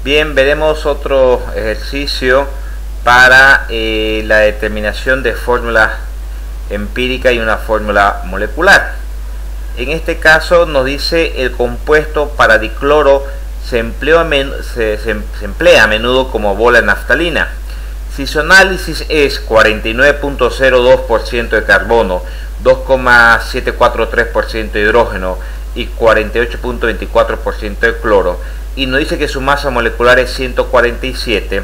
Bien, veremos otro ejercicio para la determinación de fórmula empírica y una fórmula molecular. En este caso nos dice el compuesto para dicloro se emplea a menudo como bola de naftalina. Si su análisis es 49.02% de carbono, 2,743% de hidrógeno y 48.24% de cloro, y nos dice que su masa molecular es 147,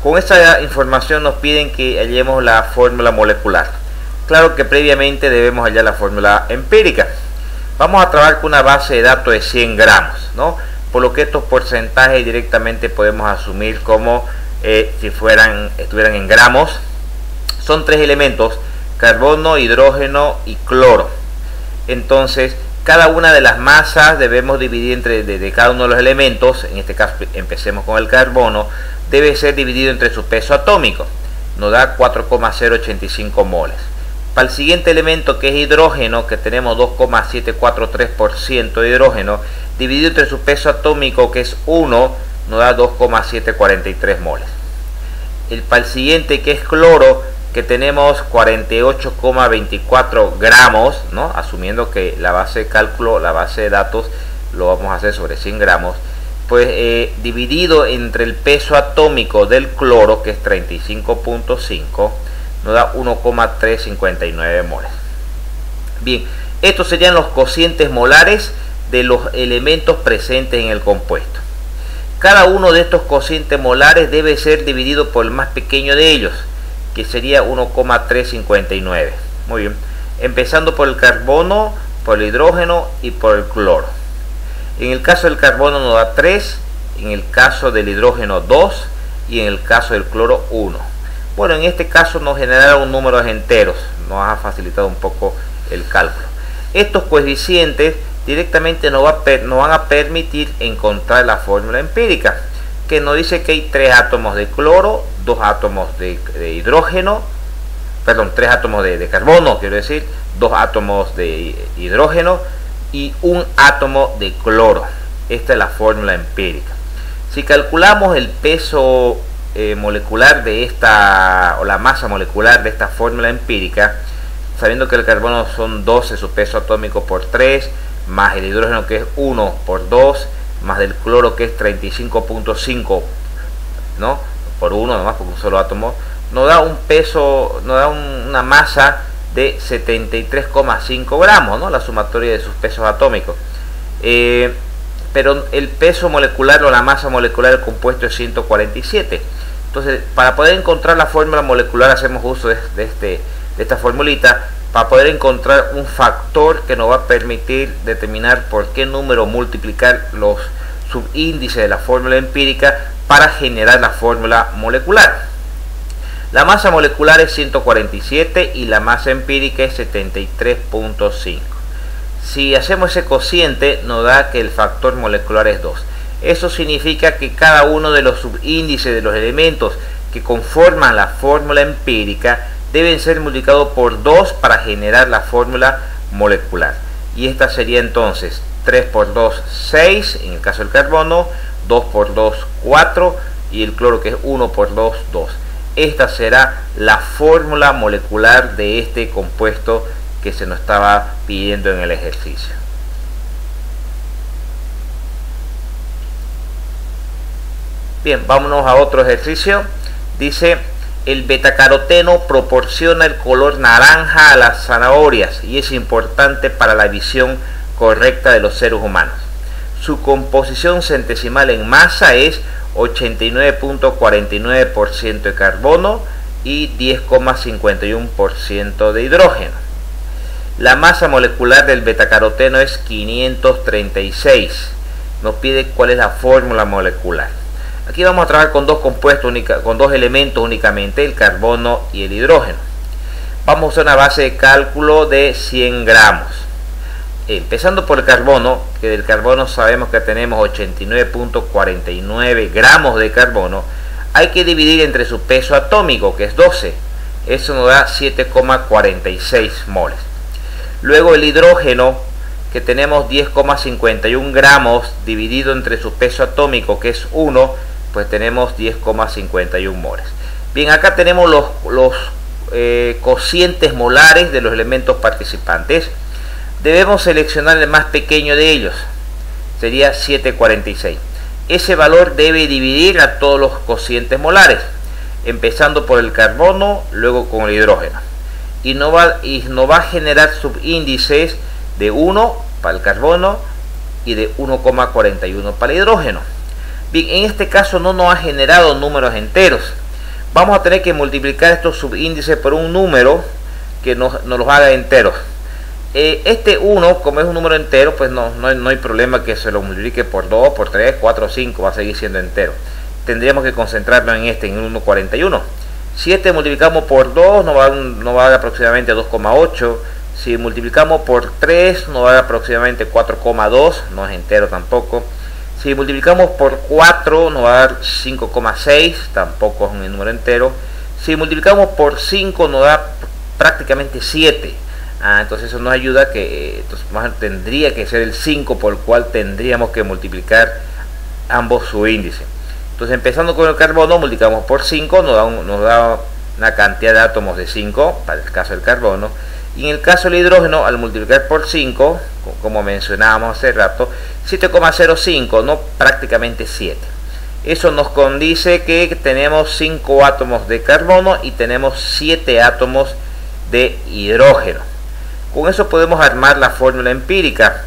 con esta información nos piden que hallemos la fórmula molecular. Claro que previamente debemos hallar la fórmula empírica. Vamos a trabajar con una base de datos de 100 gramos, ¿no? Por lo que estos porcentajes directamente podemos asumir como si estuvieran en gramos. Son tres elementos: carbono, hidrógeno y cloro. Entonces cada una de las masas debemos dividir de cada uno de los elementos. En este caso empecemos con el carbono, debe ser dividido entre su peso atómico, nos da 4,085 moles. Para el siguiente elemento, que es hidrógeno, que tenemos 2,743% de hidrógeno, dividido entre su peso atómico, que es 1, nos da 2,743 moles. Para el siguiente, que es cloro, que tenemos 48,24 gramos, ¿no? Asumiendo que la base de cálculo, la base de datos, lo vamos a hacer sobre 100 gramos, pues dividido entre el peso atómico del cloro, que es 35.5, nos da 1,359 moles. Bien, estos serían los cocientes molares de los elementos presentes en el compuesto. Cada uno de estos cocientes molares debe ser dividido por el más pequeño de ellos, que sería 1,359. Muy bien, empezando por el carbono, por el hidrógeno y por el cloro. En el caso del carbono nos da 3, en el caso del hidrógeno 2 y en el caso del cloro 1. Bueno, en este caso nos generaron números enteros, nos ha facilitado un poco el cálculo. Estos coeficientes directamente nos van a permitir encontrar la fórmula empírica, que nos dice que hay 3 átomos de cloro, 2 átomos de hidrógeno, perdón, 3 átomos de carbono, quiero decir, 2 átomos de hidrógeno y 1 átomo de cloro. Esta es la fórmula empírica. Si calculamos el peso molecular de esta, o la masa molecular de esta fórmula empírica, sabiendo que el carbono son 12 su peso atómico por 3, más el hidrógeno que es 1 por 2, más del cloro que es 35.5, ¿no? Por 1 nomás, por un solo átomo, nos da un peso, nos da una masa de 73,5 gramos, ¿no? La sumatoria de sus pesos atómicos. Pero el peso molecular o la masa molecular del compuesto es 147. Entonces, para poder encontrar la fórmula molecular, hacemos uso de esta formulita, para poder encontrar un factor que nos va a permitir determinar por qué número multiplicar los subíndices de la fórmula empírica para generar la fórmula molecular. La masa molecular es 147 y la masa empírica es 73.5. Si hacemos ese cociente, nos da que el factor molecular es 2. Eso significa que cada uno de los subíndices de los elementos que conforman la fórmula empírica deben ser multiplicados por 2 para generar la fórmula molecular. Y esta sería entonces 3 por 2, 6 en el caso del carbono, 2 por 2, 4 y el cloro, que es 1 por 2, 2. Esta será la fórmula molecular de este compuesto que se nos estaba pidiendo en el ejercicio. Bien, vámonos a otro ejercicio. Dice: el betacaroteno proporciona el color naranja a las zanahorias y es importante para la visión correcta de los seres humanos. Su composición centesimal en masa es 89.49% de carbono y 10,51% de hidrógeno. La masa molecular del betacaroteno es 536. Nos pide cuál es la fórmula molecular. Aquí vamos a trabajar con dos compuestos, con dos elementos únicamente, el carbono y el hidrógeno. Vamos a usar una base de cálculo de 100 gramos. Empezando por el carbono, que del carbono sabemos que tenemos 89.49 gramos de carbono, hay que dividir entre su peso atómico, que es 12. Eso nos da 7,46 moles. Luego el hidrógeno, que tenemos 10,51 gramos, dividido entre su peso atómico, que es 1, pues tenemos 10,51 moles. Bien, acá tenemos los cocientes molares de los elementos participantes. Debemos seleccionar el más pequeño de ellos, sería 7,46. Ese valor debe dividir a todos los cocientes molares, empezando por el carbono, luego con el hidrógeno, y no va a generar subíndices de 1 para el carbono y de 1,41 para el hidrógeno. Bien, en este caso no nos ha generado números enteros. Vamos a tener que multiplicar estos subíndices por un número que nos los haga enteros. Este 1, como es un número entero, pues no hay problema que se lo multiplique por 2, por 3, 4, 5, va a seguir siendo entero. Tendríamos que concentrarnos en en 1,41. 7 multiplicamos por 2 nos va a dar aproximadamente 2,8. Si multiplicamos por 3 nos va a dar aproximadamente 4,2, no es entero tampoco. Si multiplicamos por 4 nos va a dar 5,6, tampoco es un número entero. Si multiplicamos por 5 nos da prácticamente 7. Entonces eso nos ayuda que tendría que ser el 5 por el cual tendríamos que multiplicar ambos subíndices. Entonces, empezando con el carbono, multiplicamos por 5, nos da una cantidad de átomos de 5 para el caso del carbono. Y en el caso del hidrógeno, al multiplicar por 5, como mencionábamos hace rato, 7,05, no, prácticamente 7. Eso nos condice que tenemos 5 átomos de carbono y tenemos 7 átomos de hidrógeno. Con eso podemos armar la fórmula empírica,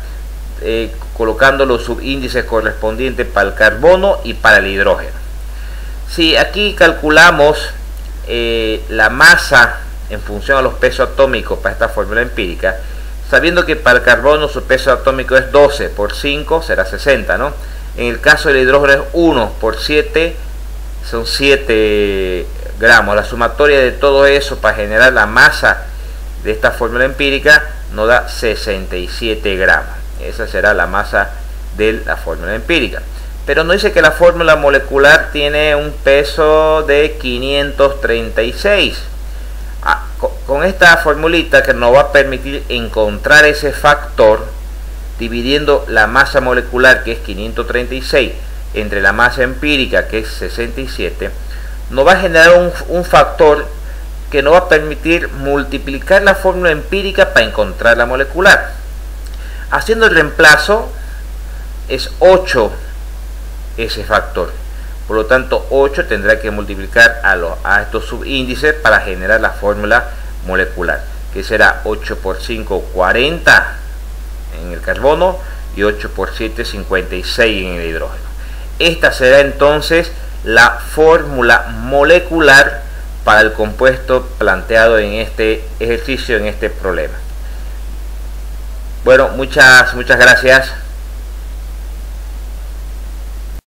colocando los subíndices correspondientes para el carbono y para el hidrógeno. Si aquí calculamos la masa en función a los pesos atómicos para esta fórmula empírica, sabiendo que para el carbono su peso atómico es 12 por 5, será 60, ¿no? En el caso del hidrógeno es 1 por 7, son 7 gramos. La sumatoria de todo eso para generar la masa de esta fórmula empírica nos da 67 gramos. Esa será la masa de la fórmula empírica. Pero nos dice que la fórmula molecular tiene un peso de 536. Con esta formulita que nos va a permitir encontrar ese factor, dividiendo la masa molecular, que es 536, entre la masa empírica, que es 67, nos va a generar un factor que nos va a permitir multiplicar la fórmula empírica para encontrar la molecular. Haciendo el reemplazo, es 8 ese factor. Por lo tanto, 8 tendrá que multiplicar a estos subíndices para generar la fórmula molecular, que será 8 por 5, 40 en el carbono, y 8 por 7, 56 en el hidrógeno. Esta será entonces la fórmula molecular para el compuesto planteado en este ejercicio, en este problema. Bueno, muchas gracias.